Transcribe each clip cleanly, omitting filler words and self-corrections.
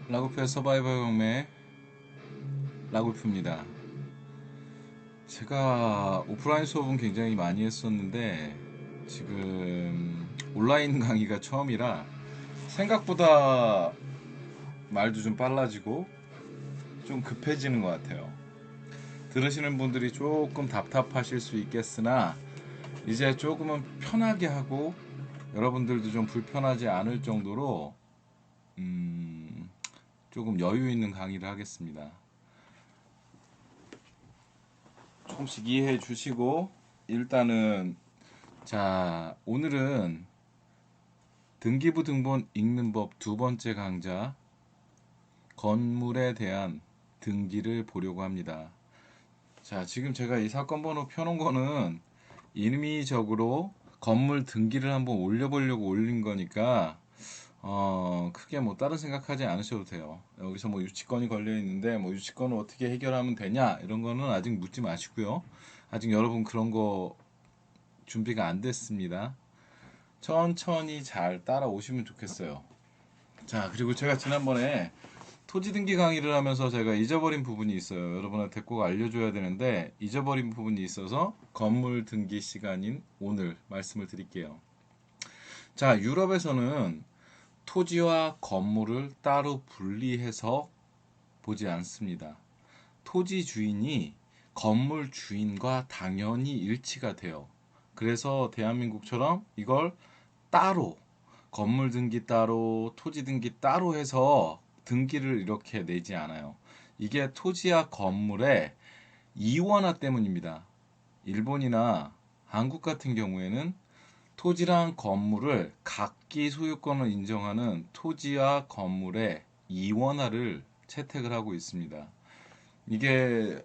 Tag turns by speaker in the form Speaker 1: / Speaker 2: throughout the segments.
Speaker 1: 라구프의 서바이벌 경매 라구프입니다. 제가 오프라인 수업은 굉장히 많이 했었는데 지금 온라인 강의가 처음이라 생각보다 말도 좀 빨라지고 좀 급해지는 것 같아요. 들으시는 분들이 조금 답답하실 수 있겠으나 이제 조금은 편하게 하고 여러분들도 좀 불편하지 않을 정도로 조금 여유 있는 강의를 하겠습니다. 조금씩 이해해 주시고 일단은 자 오늘은 등기부 등본 읽는 법 두 번째 강좌 건물에 대한 등기를 보려고 합니다. 자 지금 제가 이 사건 번호 펴놓은 거는 임의적으로 건물 등기를 한번 올려보려고 올린 거니까 크게 뭐 다른 생각하지 않으셔도 돼요. 여기서 뭐 유치권이 걸려 있는데 뭐 유치권을 어떻게 해결하면 되냐 이런 거는 아직 묻지 마시고요. 아직 여러분 그런 거 준비가 안 됐습니다. 천천히 잘 따라오시면 좋겠어요. 자, 그리고 제가 지난번에 토지 등기 강의를 하면서 제가 잊어버린 부분이 있어요. 여러분한테 꼭 알려줘야 되는데 잊어버린 부분이 있어서 건물 등기 시간인 오늘 말씀을 드릴게요. 자, 유럽에서는 토지와 건물을 따로 분리해서 보지 않습니다. 토지 주인이 건물 주인과 당연히 일치가 돼요. 그래서 대한민국처럼 이걸 따로 건물 등기 따로 토지 등기 따로 해서 등기를 이렇게 내지 않아요. 이게 토지와 건물의 이원화 때문입니다. 일본이나 한국 같은 경우에는 토지랑 건물을 각기 소유권을 인정하는 토지와 건물의 이원화를 채택을 하고 있습니다. 이게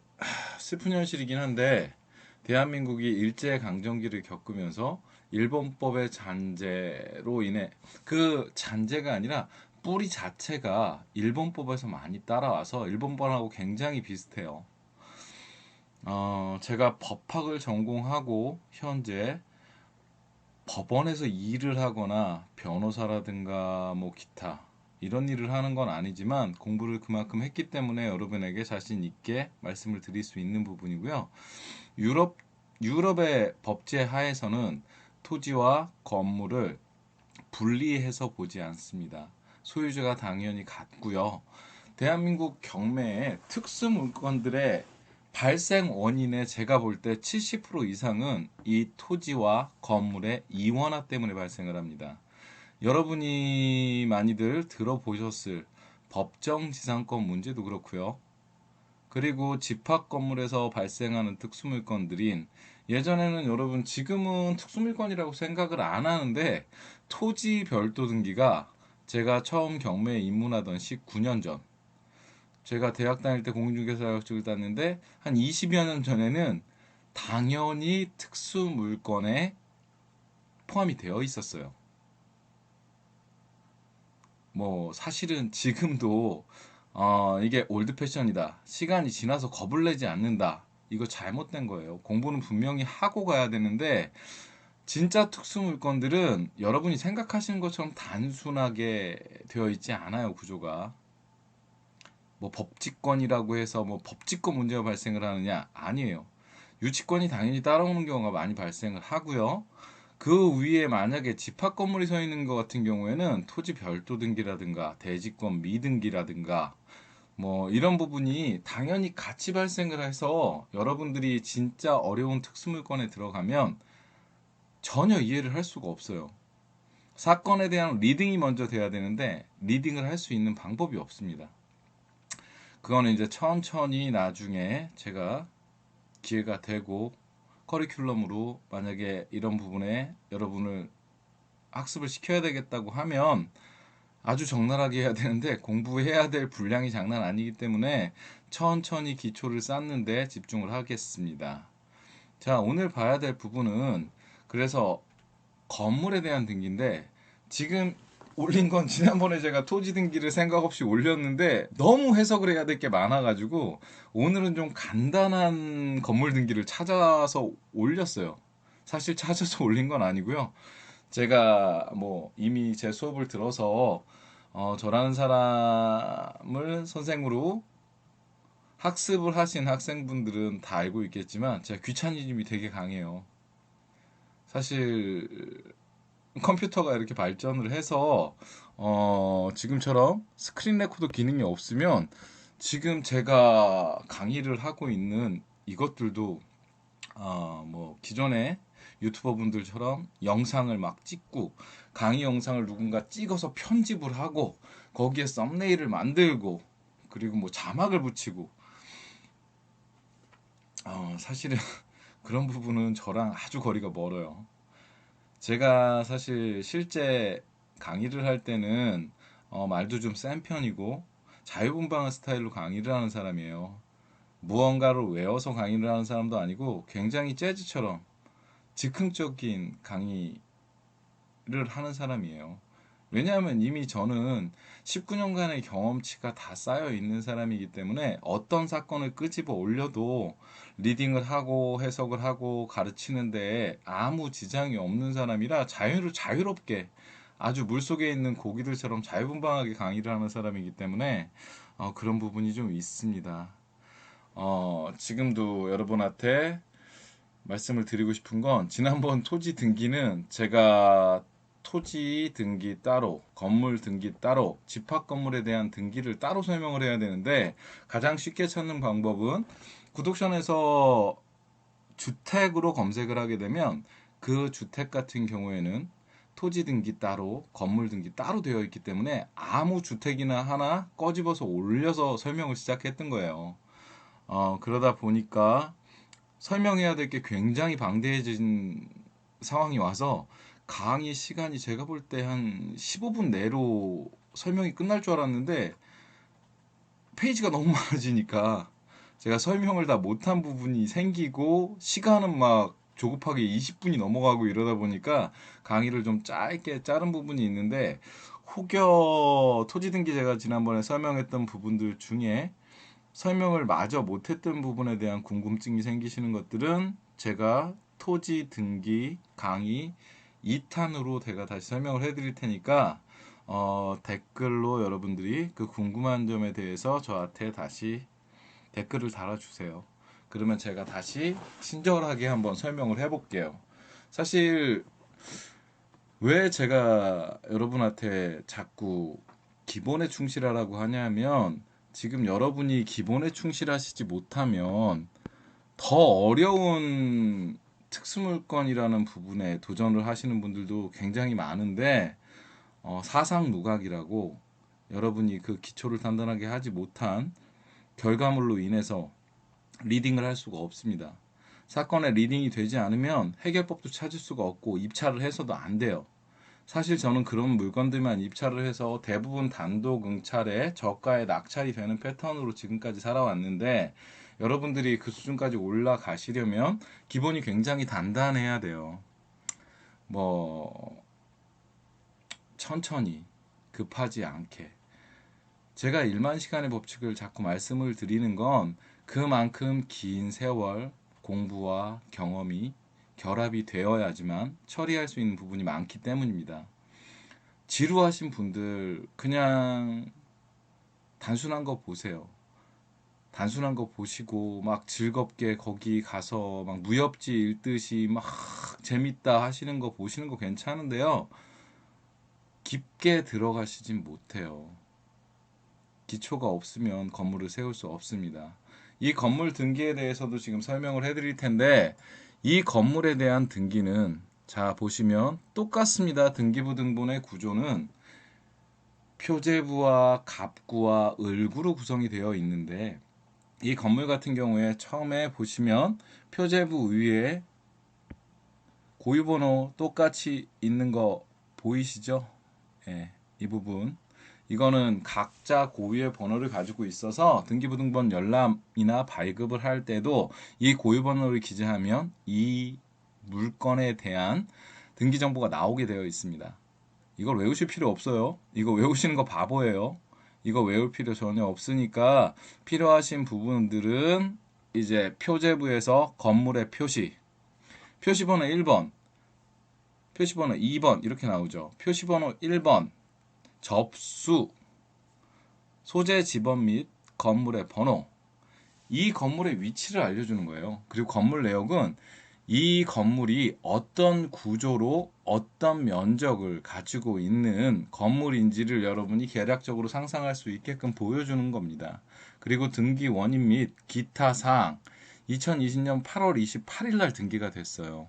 Speaker 1: 슬픈 현실이긴 한데 대한민국이 일제강점기를 겪으면서 일본법의 잔재로 인해 그 잔재가 아니라 뿌리 자체가 일본법에서 많이 따라와서 일본법하고 굉장히 비슷해요. 제가 법학을 전공하고 현재 법원에서 일을 하거나 변호사라든가 뭐 기타 이런 일을 하는 건 아니지만 공부를 그만큼 했기 때문에 여러분에게 자신 있게 말씀을 드릴 수 있는 부분이고요. 유럽 유럽의 법제 하에서는 토지와 건물을 분리해서 보지 않습니다. 소유자가 당연히 같고요. 대한민국 경매의 특수 물건들의 발생 원인의 제가 볼 때 70% 이상은 이 토지와 건물의 이원화 때문에 발생을 합니다. 여러분이 많이들 들어보셨을 법정지상권 문제도 그렇고요. 그리고 집합 건물에서 발생하는 특수물건들인 예전에는 여러분 지금은 특수물건이라고 생각을 안 하는데 토지 별도 등기가 제가 처음 경매에 입문하던 19년 전 제가 대학 다닐 때 공인중개사 자격증을 땄는데 한 20여 년 전에는 당연히 특수물건에 포함이 되어 있었어요. 뭐 사실은 지금도 이게 올드 패션이다. 시간이 지나서 겁을 내지 않는다. 이거 잘못된 거예요. 공부는 분명히 하고 가야 되는데 진짜 특수 물건들은 여러분이 생각하시는 것처럼 단순하게 되어 있지 않아요, 구조가. 뭐 법치권이라고 해서 뭐 법치권 문제가 발생을 하느냐? 아니에요. 유치권이 당연히 따라오는 경우가 많이 발생을 하고요. 그 위에 만약에 집합 건물이 서 있는 것 같은 경우에는 토지 별도 등기라든가 대지권 미등기라든가 뭐 이런 부분이 당연히 같이 발생을 해서 여러분들이 진짜 어려운 특수물건에 들어가면 전혀 이해를 할 수가 없어요. 사건에 대한 리딩이 먼저 돼야 되는데 리딩을 할 수 있는 방법이 없습니다. 그거는 이제 천천히 나중에 제가 기회가 되고 커리큘럼으로 만약에 이런 부분에 여러분을 학습을 시켜야 되겠다고 하면 아주 적나라하게 해야 되는데 공부해야 될 분량이 장난 아니기 때문에 천천히 기초를 쌓는데 집중을 하겠습니다. 자, 오늘 봐야 될 부분은 그래서 건물에 대한 등기인데 지금 올린 건 지난번에 제가 토지 등기를 생각 없이 올렸는데 너무 해석을 해야 될 게 많아가지고 오늘은 좀 간단한 건물 등기를 찾아서 올렸어요. 사실 찾아서 올린 건 아니고요. 제가 뭐 이미 제 수업을 들어서 저라는 사람을 선생으로 학습을 하신 학생분들은 다 알고 있겠지만 제가 귀차니즘이 되게 강해요. 사실 컴퓨터가 이렇게 발전을 해서 지금처럼 스크린 레코더 기능이 없으면 지금 제가 강의를 하고 있는 이것들도 뭐 기존의 유튜버 분들처럼 영상을 막 찍고 강의 영상을 누군가 찍어서 편집을 하고 거기에 썸네일을 만들고 그리고 뭐 자막을 붙이고 사실은 그런 부분은 저랑 아주 거리가 멀어요. 제가 사실 실제 강의를 할 때는 말도 좀 센 편이고 자유분방한 스타일로 강의를 하는 사람이에요. 무언가를 외워서 강의를 하는 사람도 아니고 굉장히 재즈처럼 즉흥적인 강의를 하는 사람이에요. 왜냐하면 이미 저는 19년간의 경험치가 다 쌓여 있는 사람이기 때문에 어떤 사건을 끄집어 올려도 리딩을 하고 해석을 하고 가르치는데 아무 지장이 없는 사람이라 자유롭게 아주 물속에 있는 고기들처럼 자유분방하게 강의를 하는 사람이기 때문에 그런 부분이 좀 있습니다. 지금도 여러분한테 말씀을 드리고 싶은 건 지난번 토지 등기는 제가 토지 등기 따로, 건물 등기 따로, 집합 건물에 대한 등기를 따로 설명을 해야 되는데 가장 쉽게 찾는 방법은 구독션에서 주택으로 검색을 하게 되면 그 주택 같은 경우에는 토지 등기 따로, 건물 등기 따로 되어 있기 때문에 아무 주택이나 하나 꺼집어서 올려서 설명을 시작했던 거예요. 그러다 보니까 설명해야 될 게 굉장히 방대해진 상황이 와서 강의 시간이 제가 볼 때 한 15분 내로 설명이 끝날 줄 알았는데 페이지가 너무 많아지니까 제가 설명을 다 못한 부분이 생기고 시간은 막 조급하게 20분이 넘어가고 이러다 보니까 강의를 좀 짧게 자른 부분이 있는데 혹여 토지 등기 제가 지난번에 설명했던 부분들 중에 설명을 마저 못했던 부분에 대한 궁금증이 생기시는 것들은 제가 토지 등기 강의 2탄으로 제가 다시 설명을 해드릴 테니까 댓글로 여러분들이 그 궁금한 점에 대해서 저한테 다시 댓글을 달아주세요. 그러면 제가 다시 친절하게 한번 설명을 해볼게요. 사실 왜 제가 여러분한테 자꾸 기본에 충실하라고 하냐면 지금 여러분이 기본에 충실하시지 못하면 더 어려운 특수물건이라는 부분에 도전을 하시는 분들도 굉장히 많은데 사상 누각이라고 여러분이 그 기초를 단단하게 하지 못한 결과물로 인해서 리딩을 할 수가 없습니다. 사건의 리딩이 되지 않으면 해결법도 찾을 수가 없고 입찰을 해서도 안 돼요. 사실 저는 그런 물건들만 입찰을 해서 대부분 단독 응찰에 저가에 낙찰이 되는 패턴으로 지금까지 살아왔는데 여러분들이 그 수준까지 올라가시려면 기본이 굉장히 단단해야 돼요. 뭐 천천히 급하지 않게 제가 1만 시간의 법칙을 자꾸 말씀을 드리는 건 그만큼 긴 세월 공부와 경험이 결합이 되어야지만 처리할 수 있는 부분이 많기 때문입니다. 지루하신 분들 그냥 단순한 거 보세요. 단순한 거 보시고 막 즐겁게 거기 가서 막 무협지 읽듯이 막 재밌다 하시는 거 보시는 거 괜찮은데요. 깊게 들어가시진 못해요. 기초가 없으면 건물을 세울 수 없습니다. 이 건물 등기에 대해서도 지금 설명을 해드릴 텐데 이 건물에 대한 등기는 자 보시면 똑같습니다. 등기부 등본의 구조는 표제부와 갑구와 을구로 구성이 되어 있는데 이 건물 같은 경우에 처음에 보시면 표제부 위에 고유번호 똑같이 있는 거 보이시죠? 예, 이 부분 이거는 각자 고유의 번호를 가지고 있어서 등기부등본 열람이나 발급을 할 때도 이 고유번호를 기재하면 이 물건에 대한 등기 정보가 나오게 되어 있습니다. 이걸 외우실 필요 없어요. 이거 외우시는 거 바보예요. 이거 외울 필요 전혀 없으니까 필요하신 부분들은 이제 표제부에서 건물의 표시번호 1번, 표시번호 2번 이렇게 나오죠. 표시번호 1번 접수, 소재 지번 및 건물의 번호, 이 건물의 위치를 알려주는 거예요. 그리고 건물 내역은 이 건물이 어떤 구조로 어떤 면적을 가지고 있는 건물인지를 여러분이 대략적으로 상상할 수 있게끔 보여주는 겁니다. 그리고 등기 원인 및 기타 사항, 2020년 8월 28일 날 등기가 됐어요.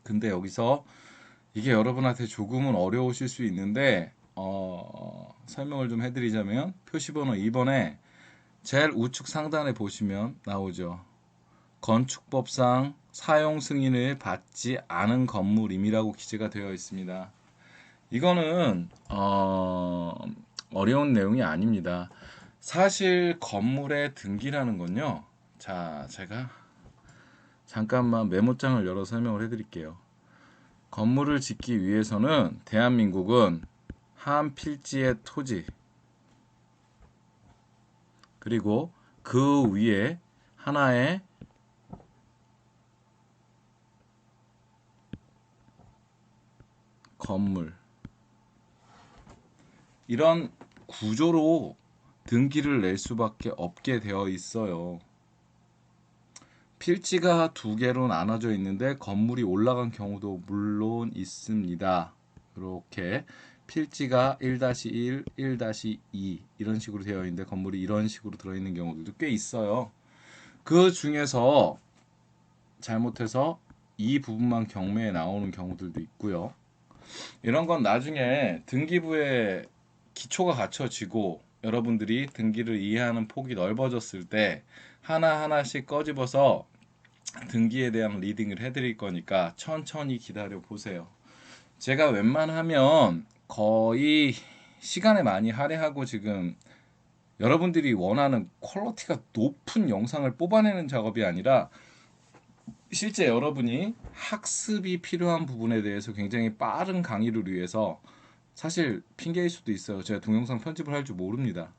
Speaker 1: 근데 여기서 이게 여러분한테 조금은 어려우실 수 있는데 설명을 좀 해드리자면 표시번호 2번에 제일 우측 상단에 보시면 나오죠. 건축법상 사용 승인을 받지 않은 건물임이라고 기재가 되어 있습니다. 이거는 어려운 내용이 아닙니다. 사실 건물의 등기라는 건요. 자, 제가 잠깐만 메모장을 열어 설명을 해드릴게요. 건물을 짓기 위해서는 대한민국은 한 필지의 토지 그리고 그 위에 하나의 건물 이런 구조로 등기를 낼 수밖에 없게 되어 있어요. 필지가 두 개로 나눠져 있는데 건물이 올라간 경우도 물론 있습니다. 이렇게 필지가 1-1, 1-2 이런 식으로 되어 있는데 건물이 이런 식으로 들어있는 경우들도 꽤 있어요. 그 중에서 잘못해서 이 부분만 경매에 나오는 경우들도 있고요. 이런 건 나중에 등기부에 기초가 갖춰지고 여러분들이 등기를 이해하는 폭이 넓어졌을 때 하나하나씩 꺼집어서 등기에 대한 리딩을 해드릴 거니까 천천히 기다려 보세요. 제가 웬만하면 거의 시간을 많이 할애하고 지금 여러분들이 원하는 퀄리티가 높은 영상을 뽑아내는 작업이 아니라 실제 여러분이 학습이 필요한 부분에 대해서 굉장히 빠른 강의를 위해서 사실 핑계일 수도 있어요. 제가 동영상 편집을 할 줄 모릅니다.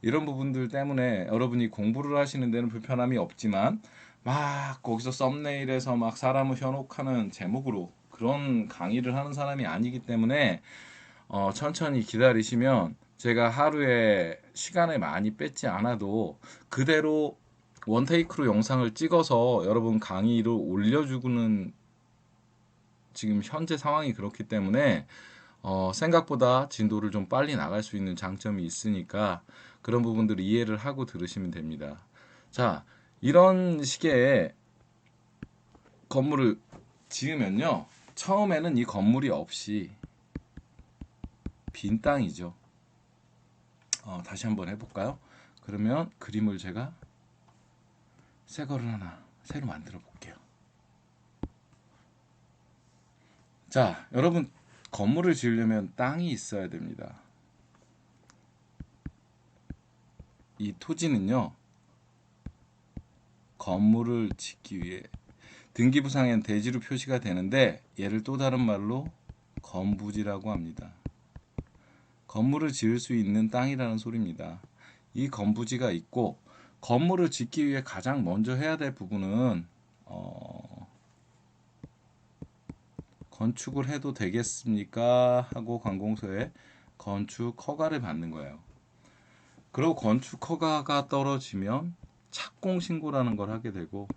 Speaker 1: 이런 부분들 때문에 여러분이 공부를 하시는 데는 불편함이 없지만 막 거기서 썸네일에서 막 사람을 현혹하는 제목으로 그런 강의를 하는 사람이 아니기 때문에 천천히 기다리시면 제가 하루에 시간을 많이 뺏지 않아도 그대로 원테이크로 영상을 찍어서 여러분 강의로 올려주고는 지금 현재 상황이 그렇기 때문에 생각보다 진도를 좀 빨리 나갈 수 있는 장점이 있으니까 그런 부분들을 이해를 하고 들으시면 됩니다. 자, 이런 식의 건물을 지으면요. 처음에는 이 건물이 없이 빈 땅이죠. 다시 한번 해볼까요? 그러면 그림을 제가 새 거를 하나 새로 만들어 볼게요. 자, 여러분 건물을 지으려면 땅이 있어야 됩니다. 이 토지는요. 건물을 짓기 위해 등기부상엔 대지로 표시가 되는데 얘를 또 다른 말로 건부지라고 합니다. 건물을 지을 수 있는 땅이라는 소리입니다. 이 건부지가 있고 건물을 짓기 위해 가장 먼저 해야 될 부분은 건축을 해도 되겠습니까? 하고 관공서에 건축 허가를 받는 거예요. 그리고 건축 허가가 떨어지면 착공 신고라는 걸 하게 되고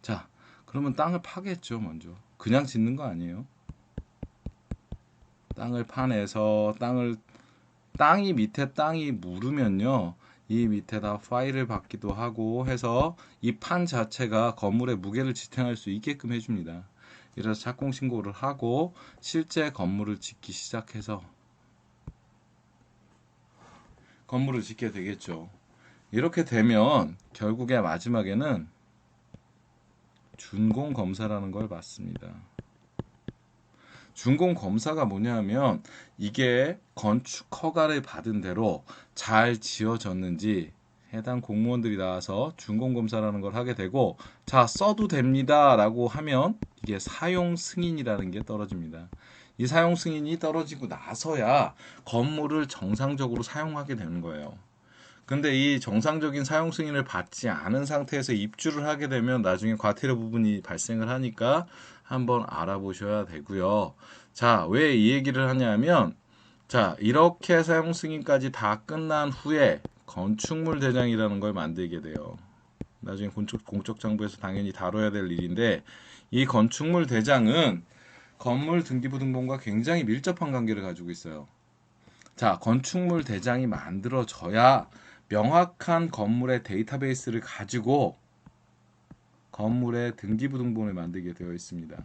Speaker 1: 자, 그러면 땅을 파겠죠, 먼저. 그냥 짓는 거 아니에요. 땅을 파내서 땅이 밑에 땅이 무르면요. 이 밑에다 파일을 받기도 하고 해서 이 판 자체가 건물의 무게를 지탱할 수 있게끔 해줍니다. 이래서 착공 신고를 하고 실제 건물을 짓기 시작해서 건물을 짓게 되겠죠. 이렇게 되면 결국에 마지막에는 준공 검사라는 걸 받습니다. 준공 검사가 뭐냐면 이게 건축 허가를 받은 대로 잘 지어졌는지 해당 공무원들이 나와서 준공 검사라는 걸 하게 되고 자 써도 됩니다 라고 하면 이게 사용 승인이라는 게 떨어집니다. 이 사용 승인이 떨어지고 나서야 건물을 정상적으로 사용하게 되는 거예요. 근데 이 정상적인 사용 승인을 받지 않은 상태에서 입주를 하게 되면 나중에 과태료 부분이 발생을 하니까 한번 알아보셔야 되고요. 자, 왜 이 얘기를 하냐면, 자, 이렇게 사용 승인까지 다 끝난 후에 건축물 대장이라는 걸 만들게 돼요. 나중에 공적 정보에서 당연히 다뤄야 될 일인데, 이 건축물 대장은 건물 등기부 등본과 굉장히 밀접한 관계를 가지고 있어요. 자, 건축물 대장이 만들어져야 명확한 건물의 데이터베이스를 가지고 건물의 등기부 등본을 만들게 되어 있습니다.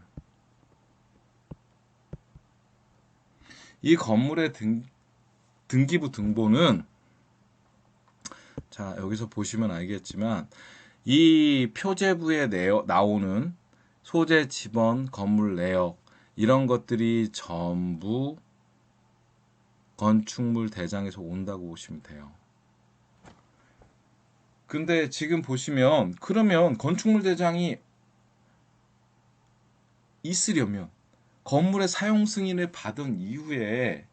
Speaker 1: 이 건물의 등기부 등본은, 자, 여기서 보시면 알겠지만 이 표제부에 나오는 소재, 지번, 건물 내역 이런 것들이 전부 건축물 대장에서 온다고 보시면 돼요. 근데 지금 보시면, 그러면 건축물 대장이 있으려면 건물의 사용 승인을 받은 이후에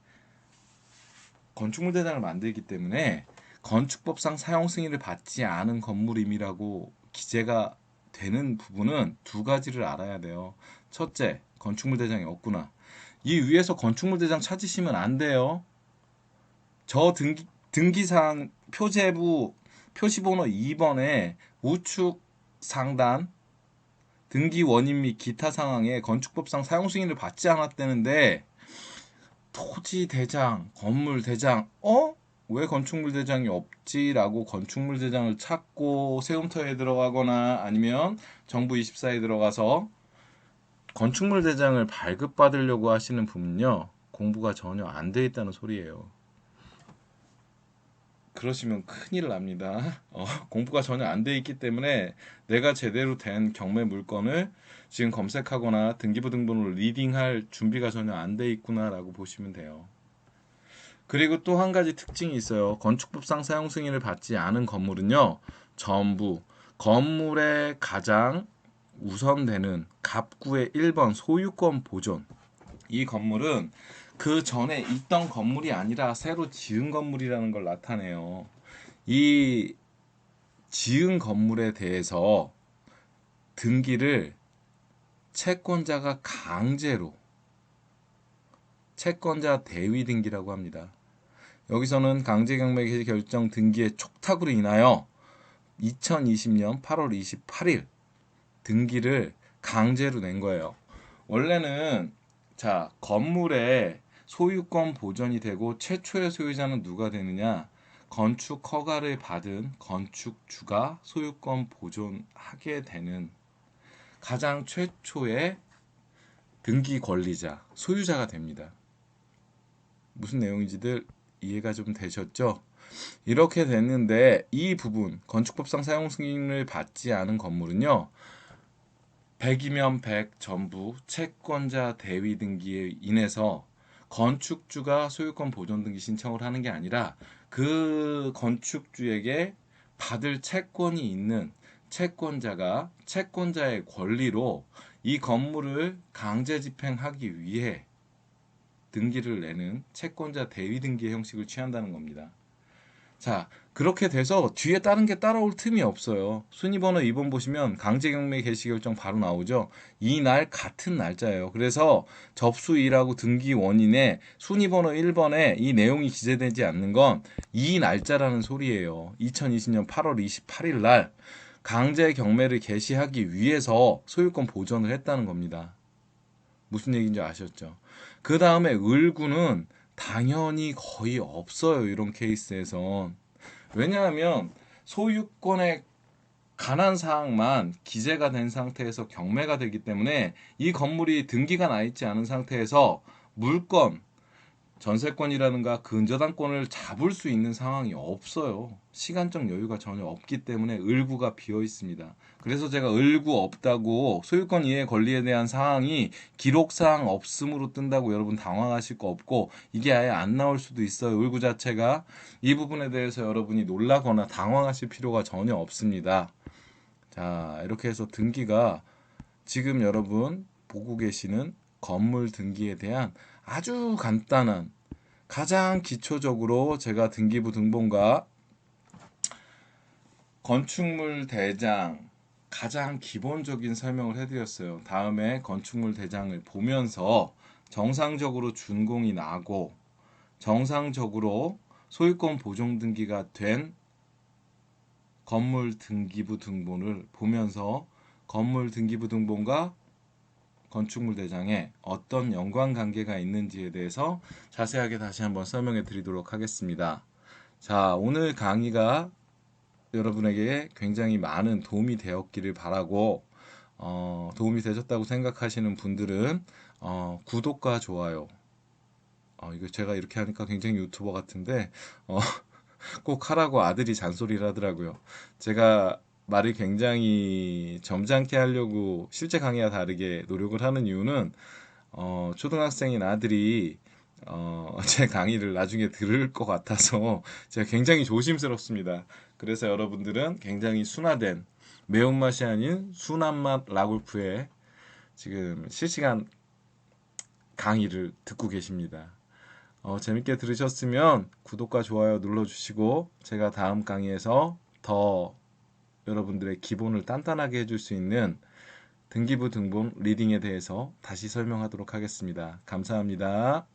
Speaker 1: 건축물 대장을 만들기 때문에 건축법상 사용 승인을 받지 않은 건물임이라고 기재가 되는 부분은 두 가지를 알아야 돼요. 첫째, 건축물 대장이 없구나. 이 위에서 건축물 대장 찾으시면 안 돼요. 저 등기사항 표제부 표시번호 2번에 우측 상단 등기 원인 및 기타 상황에 건축법상 사용 승인을 받지 않았다는데, 토지 대장, 건물 대장, 왜 건축물 대장이 없지라고 건축물 대장을 찾고 세움터에 들어가거나 아니면 정부 24에 들어가서 건축물 대장을 발급받으려고 하시는 분은요, 공부가 전혀 안 돼 있다는 소리예요. 그러시면 큰일 납니다. 공부가 전혀 안 돼 있기 때문에 내가 제대로 된 경매 물건을 지금 검색하거나 등기부 등본으로 리딩할 준비가 전혀 안 돼 있구나라고 보시면 돼요. 그리고 또 한 가지 특징이 있어요. 건축법상 사용 승인을 받지 않은 건물은요, 전부 건물의 가장 우선되는 갑구의 1번 소유권 보존. 이 건물은 그 전에 있던 건물이 아니라 새로 지은 건물이라는 걸 나타내요. 이 지은 건물에 대해서 등기를 채권자가 강제로, 채권자 대위 등기라고 합니다. 여기서는 강제경매 개시 결정 등기의 촉탁으로 인하여 2020년 8월 28일 등기를 강제로 낸 거예요. 원래는, 자, 건물의 소유권 보존이 되고 최초의 소유자는 누가 되느냐? 건축 허가를 받은 건축주가 소유권 보존하게 되는 가장 최초의 등기 권리자, 소유자가 됩니다. 무슨 내용인지들 이해가 좀 되셨죠? 이렇게 됐는데, 이 부분 건축법상 사용 승인을 받지 않은 건물은요, 100이면 100 전부 채권자 대위 등기에 인해서 건축주가 소유권 보존 등기 신청을 하는 게 아니라 그 건축주에게 받을 채권이 있는 채권자가 채권자의 권리로 이 건물을 강제 집행하기 위해 등기를 내는 채권자 대위 등기의 형식을 취한다는 겁니다. 자, 그렇게 돼서 뒤에 다른 게 따라올 틈이 없어요. 순위번호 2번 보시면 강제경매 개시결정 바로 나오죠. 이날 같은 날짜예요. 그래서 접수2라고 등기 원인에 순위번호 1번에 이 내용이 기재되지 않는 건 이 날짜라는 소리예요. 2020년 8월 28일 날 강제경매를 개시하기 위해서 소유권 보존을 했다는 겁니다. 무슨 얘기인지 아셨죠? 그 다음에 을구는 당연히 거의 없어요. 이런 케이스에선. 왜냐하면 소유권에 관한 사항만 기재가 된 상태에서 경매가 되기 때문에 이 건물이 등기가 나 있지 않은 상태에서 물건, 전세권이라든가 근저당권을 잡을 수 있는 상황이 없어요. 시간적 여유가 전혀 없기 때문에 을구가 비어 있습니다. 그래서 제가 을구 없다고 소유권 이해 권리에 대한 사항이 기록사항 없음으로 뜬다고 여러분 당황하실 거 없고, 이게 아예 안 나올 수도 있어요. 을구 자체가. 이 부분에 대해서 여러분이 놀라거나 당황하실 필요가 전혀 없습니다. 자, 이렇게 해서 등기가 지금 여러분 보고 계시는 건물 등기에 대한 아주 간단한, 가장 기초적으로 제가 등기부 등본과 건축물 대장, 가장 기본적인 설명을 해드렸어요. 다음에 건축물 대장을 보면서 정상적으로 준공이 나고 정상적으로 소유권 보존 등기가 된 건물 등기부 등본을 보면서 건물 등기부 등본과 건축물 대장에 어떤 연관관계가 있는지에 대해서 자세하게 다시 한번 설명해 드리도록 하겠습니다. 자, 오늘 강의가 여러분에게 굉장히 많은 도움이 되었기를 바라고 도움이 되셨다고 생각하시는 분들은 구독과 좋아요 이거 제가 이렇게 하니까 굉장히 유튜버 같은데 꼭 하라고 아들이 잔소리를 하더라고요. 제가 말을 굉장히 점잖게 하려고 실제 강의와 다르게 노력을 하는 이유는 초등학생인 아들이 제 강의를 나중에 들을 것 같아서 제가 굉장히 조심스럽습니다. 그래서 여러분들은 굉장히 순화된 매운맛이 아닌 순한맛 라골프의 지금 실시간 강의를 듣고 계십니다. 재밌게 들으셨으면 구독과 좋아요 눌러주시고 제가 다음 강의에서 더 여러분들의 기본을 단단하게 해줄 수 있는 등기부 등본 리딩에 대해서 다시 설명하도록 하겠습니다. 감사합니다.